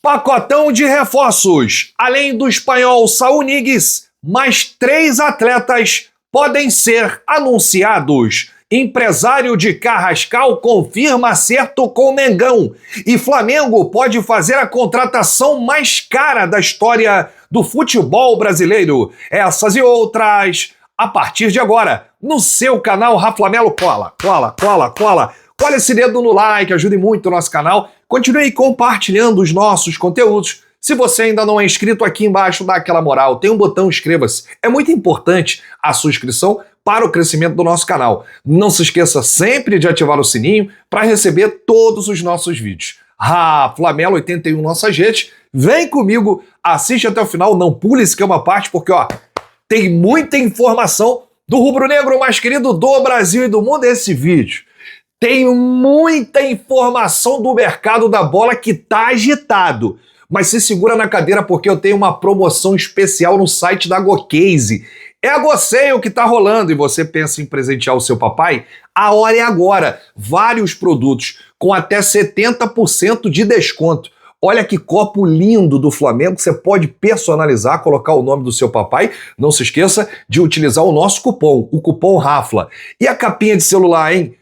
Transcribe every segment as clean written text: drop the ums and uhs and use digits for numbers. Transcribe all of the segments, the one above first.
Pacotão de reforços. Além do espanhol Saúl Ñíguez, mais 3 atletas podem ser anunciados. Empresário de Carrascal confirma acerto com Mengão. E Flamengo pode fazer a contratação mais cara da história do futebol brasileiro. Essas e outras, a partir de agora, no seu canal Raflamelo. Cola esse dedo no like, ajude muito o nosso canal. Continue compartilhando os nossos conteúdos. Se você ainda não é inscrito, aqui embaixo dá aquela moral, tem um botão inscreva-se. É muito importante a sua inscrição para o crescimento do nosso canal. Não se esqueça sempre de ativar o sininho para receber todos os nossos vídeos. Raflamelo 81 nossas redes. Vem comigo, assiste até o final, não pule esse que é uma parte, porque tem muita informação do rubro-negro mais querido do Brasil e do mundo esse vídeo. Tem muita informação do mercado da bola que tá agitado. Mas se segura na cadeira porque eu tenho uma promoção especial no site da GoCase. É a GoSale que tá rolando e você pensa em presentear o seu papai? A hora é agora. Vários produtos com até 70% de desconto. Olha que copo lindo do Flamengo, você pode personalizar, colocar o nome do seu papai. Não se esqueça de utilizar o nosso cupom, o cupom RAFLA. E a capinha de celular, hein?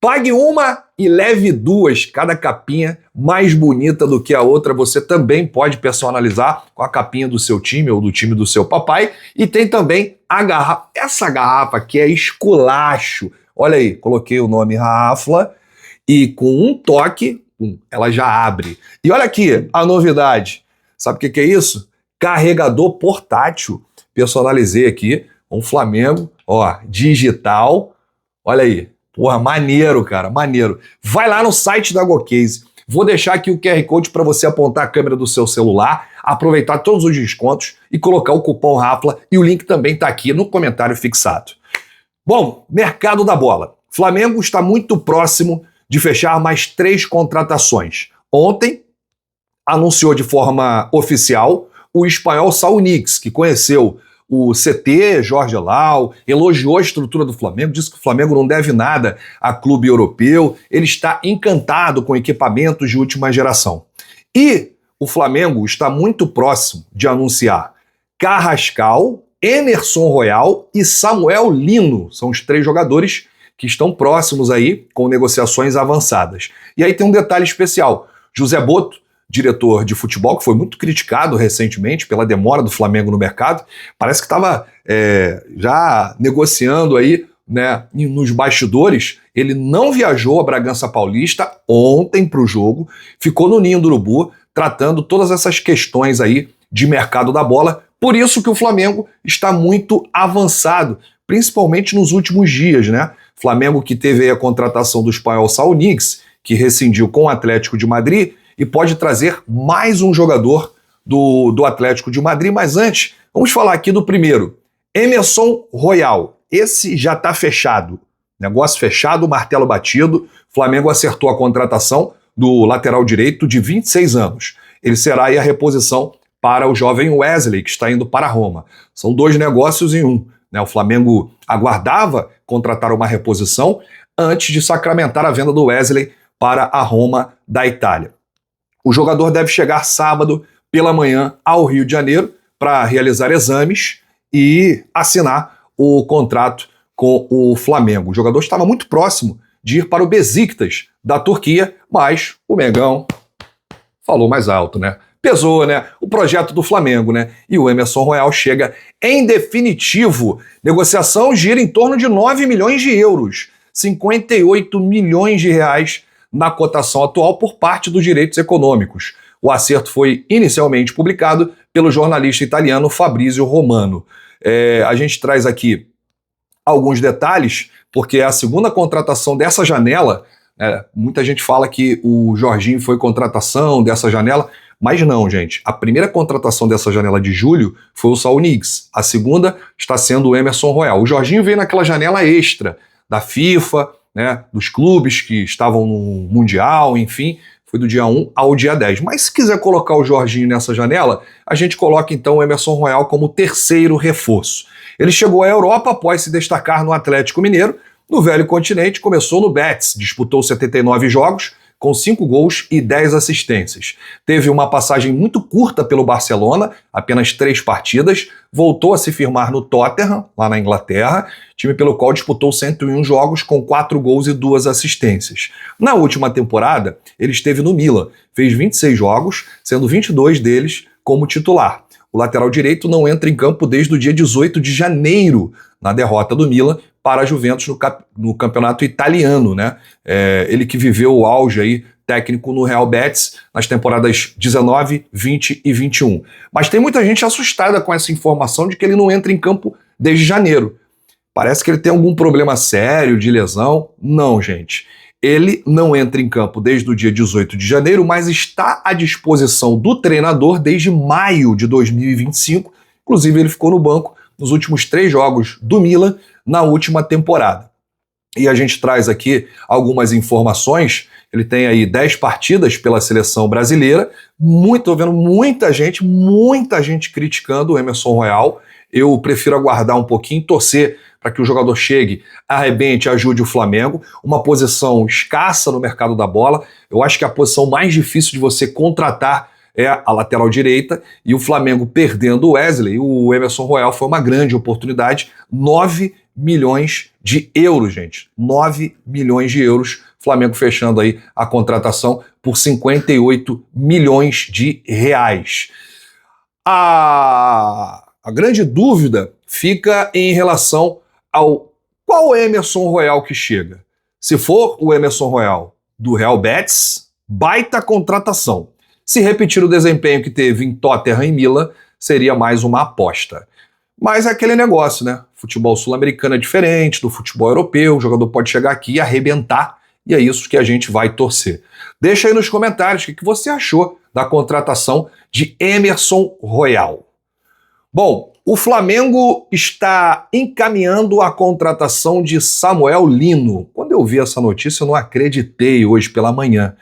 Pague uma e leve 2, cada capinha mais bonita do que a outra. Você também pode personalizar com a capinha do seu time ou do time do seu papai. E tem também a garrafa. Essa garrafa aqui é esculacho. Olha aí, coloquei o nome Rafla e com um toque, ela já abre. E olha aqui a novidade. Sabe o que é isso? Carregador portátil. Personalizei aqui um Flamengo, digital. Olha aí. Porra, maneiro, cara, maneiro. Vai lá no site da GoCase. Vou deixar aqui o QR Code para você apontar a câmera do seu celular, aproveitar todos os descontos e colocar o cupom RAFLA. E o link também está aqui no comentário fixado. Bom, mercado da bola. Flamengo está muito próximo de fechar mais 3 contratações. Ontem, anunciou de forma oficial o espanhol Saúl Ñíguez, que conheceu o CT, Jorge Lau, elogiou a estrutura do Flamengo, disse que o Flamengo não deve nada a clube europeu, ele está encantado com equipamentos de última geração. E o Flamengo está muito próximo de anunciar Carrascal, Emerson Royal e Samuel Lino. São os 3 jogadores que estão próximos aí com negociações avançadas. E aí tem um detalhe especial. José Boto, diretor de futebol, que foi muito criticado recentemente pela demora do Flamengo no mercado, parece que estava já negociando aí, né, nos bastidores. Ele não viajou a Bragança Paulista ontem para o jogo, ficou no Ninho do Urubu, tratando todas essas questões aí de mercado da bola. Por isso que o Flamengo está muito avançado, principalmente nos últimos dias, né? Flamengo que teve aí a contratação do espanhol Saúl Ñíguez, que rescindiu com o Atlético de Madrid, e pode trazer mais um jogador do Atlético de Madrid. Mas antes, vamos falar aqui do primeiro. Emerson Royal. Esse já está fechado. Negócio fechado, martelo batido. Flamengo acertou a contratação do lateral direito de 26 anos. Ele será aí a reposição para o jovem Wesley, que está indo para Roma. São 2 negócios em um, né? O Flamengo aguardava contratar uma reposição antes de sacramentar a venda do Wesley para a Roma da Itália. O jogador deve chegar sábado pela manhã ao Rio de Janeiro para realizar exames e assinar o contrato com o Flamengo. O jogador estava muito próximo de ir para o Besiktas da Turquia, mas o Mengão falou mais alto, né? Pesou, né? O projeto do Flamengo, né? E o Emerson Royal chega em definitivo. Negociação gira em torno de 9 milhões de euros, 58 milhões de reais na cotação atual por parte dos direitos econômicos. O acerto foi inicialmente publicado pelo jornalista italiano Fabrizio Romano. A gente traz aqui alguns detalhes, porque é a segunda contratação dessa janela. Muita gente fala que o Jorginho foi contratação dessa janela, mas não, gente. A primeira contratação dessa janela de julho foi o Saúl Ñíguez. A segunda está sendo o Emerson Royal. O Jorginho veio naquela janela extra da FIFA, né, dos clubes que estavam no Mundial, enfim, foi do dia 1 ao dia 10. Mas se quiser colocar o Jorginho nessa janela, a gente coloca então o Emerson Royal como terceiro reforço. Ele chegou à Europa após se destacar no Atlético Mineiro. No velho continente, começou no Betis, disputou 79 jogos, com 5 gols e 10 assistências. Teve uma passagem muito curta pelo Barcelona, apenas 3 partidas, voltou a se firmar no Tottenham, lá na Inglaterra, time pelo qual disputou 101 jogos com 4 gols e 2 assistências. Na última temporada, ele esteve no Milan, fez 26 jogos, sendo 22 deles como titular. O lateral direito não entra em campo desde o dia 18 de janeiro, na derrota do Milan para a Juventus no campeonato italiano, né? Ele que viveu o auge aí técnico no Real Betis nas temporadas 19, 20 e 21. Mas tem muita gente assustada com essa informação de que ele não entra em campo desde janeiro. Parece que ele tem algum problema sério de lesão. Não, gente. Ele não entra em campo desde o dia 18 de janeiro, mas está à disposição do treinador desde maio de 2025. Inclusive, ele ficou no banco nos últimos 3 jogos do Milan na última temporada. E a gente traz aqui algumas informações. Ele tem aí 10 partidas pela seleção brasileira. Tô vendo muita gente criticando o Emerson Royal. Eu prefiro aguardar um pouquinho, torcer para que o jogador chegue, arrebente, ajude o Flamengo. Uma posição escassa no mercado da bola. Eu acho que a posição mais difícil de você contratar é a lateral direita, e o Flamengo perdendo o Wesley, o Emerson Royal foi uma grande oportunidade. 9 milhões de euros, gente. 9 milhões de euros. Flamengo fechando aí a contratação por 58 milhões de reais. A grande dúvida fica em relação ao qual Emerson Royal que chega. Se for o Emerson Royal do Real Betis, baita contratação. Se repetir o desempenho que teve em Tottenham e Milan, seria mais uma aposta. Mas é aquele negócio, né? Futebol sul-americano é diferente do futebol europeu, o jogador pode chegar aqui e arrebentar, e é isso que a gente vai torcer. Deixa aí nos comentários o que você achou da contratação de Emerson Royal. Bom, o Flamengo está encaminhando a contratação de Samuel Lino. Quando eu vi essa notícia, eu não acreditei hoje pela manhã.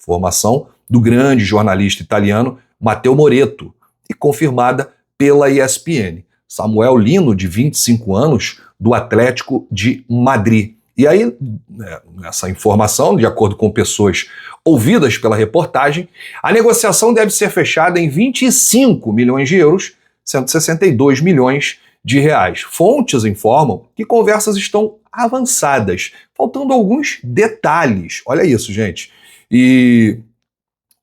Informação do grande jornalista italiano Matteo Moretto e confirmada pela ESPN. Samuel Lino, de 25 anos, do Atlético de Madrid. E aí, essa informação, de acordo com pessoas ouvidas pela reportagem, a negociação deve ser fechada em 25 milhões de euros, 162 milhões de reais. Fontes informam que conversas estão avançadas, faltando alguns detalhes. Olha isso, gente. E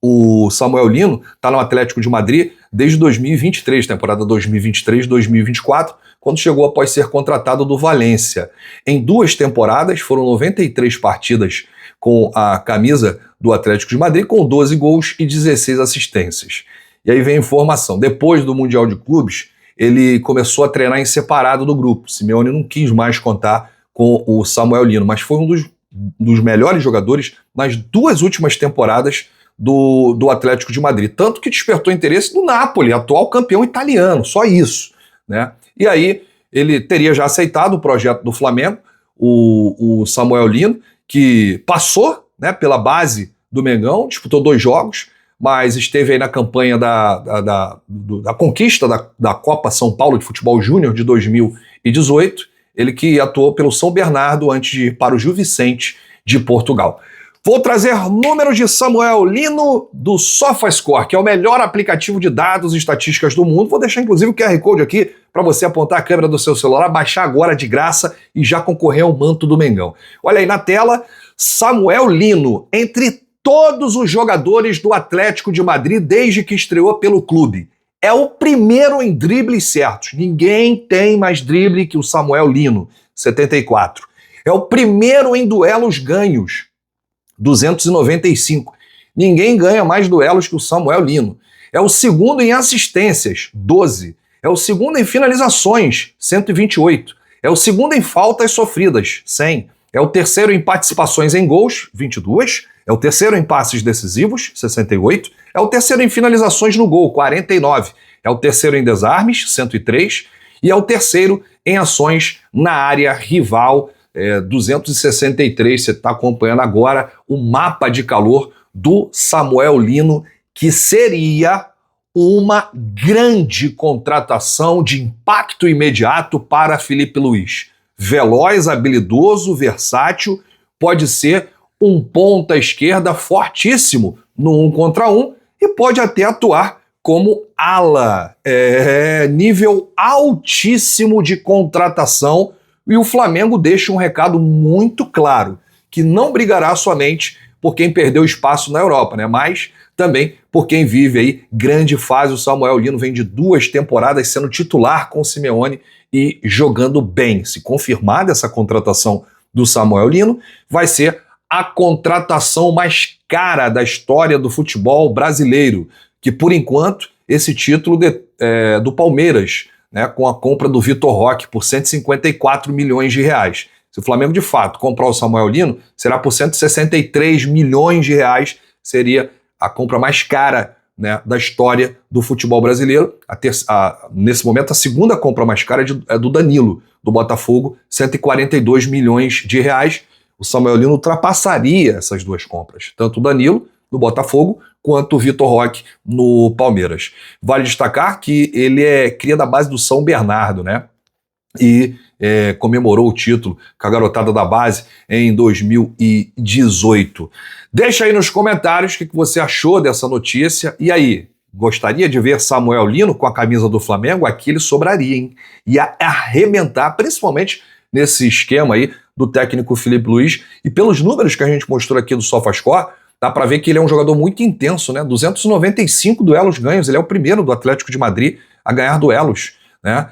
o Samuel Lino está no Atlético de Madrid desde 2023, temporada 2023-2024, quando chegou após ser contratado do Valência. Em 2 temporadas, foram 93 partidas com a camisa do Atlético de Madrid, com 12 gols e 16 assistências. E aí vem a informação. Depois do Mundial de Clubes, ele começou a treinar em separado do grupo. Simeone não quis mais contar com o Samuel Lino, mas foi um dos melhores jogadores nas 2 últimas temporadas do Atlético de Madrid. Tanto que despertou interesse do Napoli, atual campeão italiano, só isso, né? E aí ele teria já aceitado o projeto do Flamengo, o Samuel Lino, que passou, né, pela base do Mengão, disputou 2 jogos, mas esteve aí na campanha da conquista da Copa São Paulo de Futebol Júnior de 2018, ele que atuou pelo São Bernardo antes de ir para o Gil Vicente de Portugal. Vou trazer números de Samuel Lino do SofaScore, que é o melhor aplicativo de dados e estatísticas do mundo. Vou deixar inclusive o QR Code aqui para você apontar a câmera do seu celular, baixar agora de graça e já concorrer ao manto do Mengão. Olha aí na tela, Samuel Lino, entre todos os jogadores do Atlético de Madrid desde que estreou pelo clube. É o primeiro em dribles certos. Ninguém tem mais drible que o Samuel Lino, 74. É o primeiro em duelos ganhos, 295. Ninguém ganha mais duelos que o Samuel Lino. É o segundo em assistências, 12. É o segundo em finalizações, 128. É o segundo em faltas sofridas, 100. É o terceiro em participações em gols, 22. É o terceiro em passes decisivos, 68. É o terceiro em finalizações no gol, 49. É o terceiro em desarmes, 103. E é o terceiro em ações na área rival, 263. Você está acompanhando agora o mapa de calor do Samuel Lino, que seria uma grande contratação de impacto imediato para Filipe Luís. Veloz, habilidoso, versátil, pode ser um ponta esquerda fortíssimo no 1 contra 1 e pode até atuar como ala. Nível altíssimo de contratação, e o Flamengo deixa um recado muito claro, que não brigará somente por quem perdeu espaço na Europa, né? Mas também por quem vive aí grande fase. O Samuel Lino vem de 2 temporadas sendo titular com o Simeone e jogando bem. Se confirmada essa contratação do Samuel Lino, vai ser a contratação mais cara da história do futebol brasileiro, que por enquanto esse título do Palmeiras, né, com a compra do Vitor Roque por 154 milhões de reais. Se o Flamengo de fato comprar o Samuel Lino, será por 163 milhões de reais, seria a compra mais cara, né, da história do futebol brasileiro. Nesse momento, a segunda compra mais cara é do Danilo, do Botafogo, 142 milhões de reais. O Samuel Lino ultrapassaria essas 2 compras, tanto o Danilo, do Botafogo, quanto o Vitor Roque no Palmeiras. Vale destacar que ele é cria da base do São Bernardo, né? E comemorou o título com a garotada da base em 2018. Deixa aí nos comentários o que você achou dessa notícia. E aí, gostaria de ver Samuel Lino com a camisa do Flamengo? Aqui ele sobraria, hein? Ia arrebentar, principalmente nesse esquema aí do técnico Filipe Luís. E pelos números que a gente mostrou aqui do SofaScore, dá para ver que ele é um jogador muito intenso, né? 295 duelos ganhos, ele é o primeiro do Atlético de Madrid a ganhar duelos, né?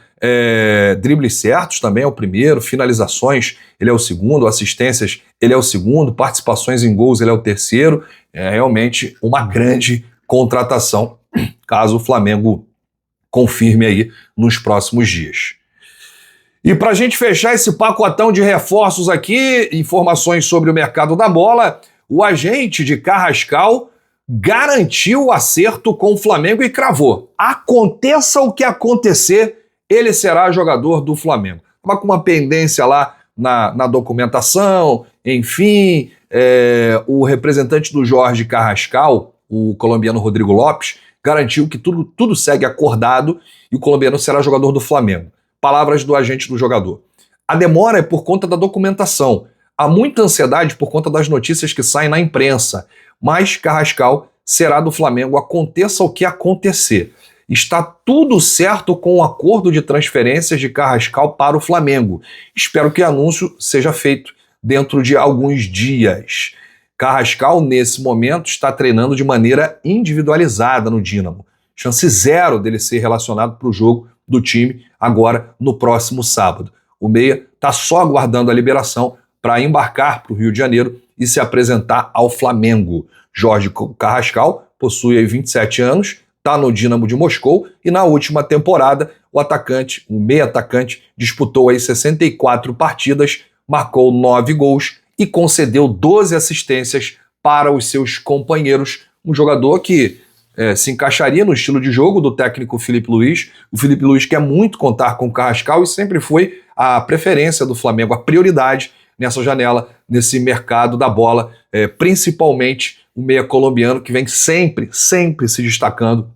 Dribles certos também é o primeiro, finalizações ele é o segundo, assistências ele é o segundo, participações em gols ele é o terceiro. É realmente uma grande contratação, caso o Flamengo confirme aí nos próximos dias. E para a gente fechar esse pacotão de reforços aqui, informações sobre o mercado da bola, o agente de Carrascal garantiu o acerto com o Flamengo e cravou: aconteça o que acontecer, ele será jogador do Flamengo. Estava com uma pendência lá na documentação, enfim, o representante do Jorge Carrascal, o colombiano Rodrigo Lopes, garantiu que tudo segue acordado e o colombiano será jogador do Flamengo. Palavras do agente do jogador: a demora é por conta da documentação. Há muita ansiedade por conta das notícias que saem na imprensa, mas Carrascal será do Flamengo, aconteça o que acontecer. Está tudo certo com o acordo de transferências de Carrascal para o Flamengo. Espero que o anúncio seja feito dentro de alguns dias. Carrascal, nesse momento, está treinando de maneira individualizada no Dínamo. Chance zero dele ser relacionado para o jogo do time agora no próximo sábado. O meia está só aguardando a liberação para embarcar para o Rio de Janeiro e se apresentar ao Flamengo. Jorge Carrascal possui aí 27 anos, está no Dínamo de Moscou e na última temporada o meia atacante, disputou aí 64 partidas, marcou 9 gols e concedeu 12 assistências para os seus companheiros. Um jogador que se encaixaria no estilo de jogo do técnico Filipe Luís. O Filipe Luís quer muito contar com o Carrascal e sempre foi a preferência do Flamengo, a prioridade nessa janela, nesse mercado da bola, principalmente o meia colombiano, que vem sempre se destacando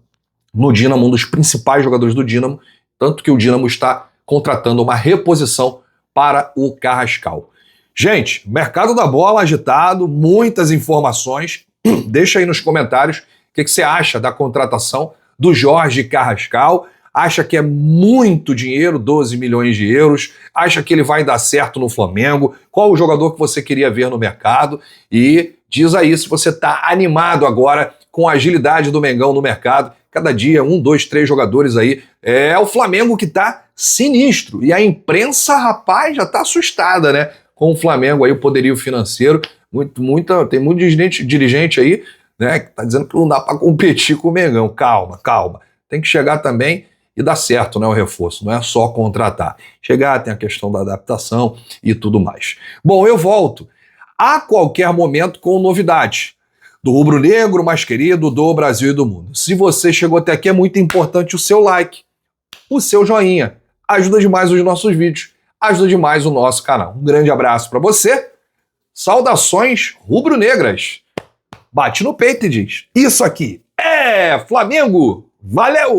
no Dínamo, um dos principais jogadores do Dínamo, tanto que o Dínamo está contratando uma reposição para o Carrascal. Gente, mercado da bola agitado, muitas informações. Deixa aí nos comentários o que você acha da contratação do Jorge Carrascal. Acha que é muito dinheiro, 12 milhões de euros? Acha que ele vai dar certo no Flamengo? Qual o jogador que você queria ver no mercado? E diz aí se você está animado agora com a agilidade do Mengão no mercado. Cada dia, 1, 2, 3 jogadores aí. É o Flamengo que está sinistro. E a imprensa, rapaz, já está assustada, né? Com o Flamengo aí, o poderio financeiro. Tem muito dirigente aí, né, que está dizendo que não dá para competir com o Mengão. Calma. Tem que chegar também e dar certo, né, o reforço. Não é só contratar. Chegar, tem a questão da adaptação e tudo mais. Bom, eu volto a qualquer momento com novidade do rubro-negro mais querido do Brasil e do mundo. Se você chegou até aqui, é muito importante o seu like, o seu joinha. Ajuda demais os nossos vídeos, ajuda demais o nosso canal. Um grande abraço para você. Saudações rubro-negras. Bate no peito e diz: isso aqui é Flamengo. Valeu!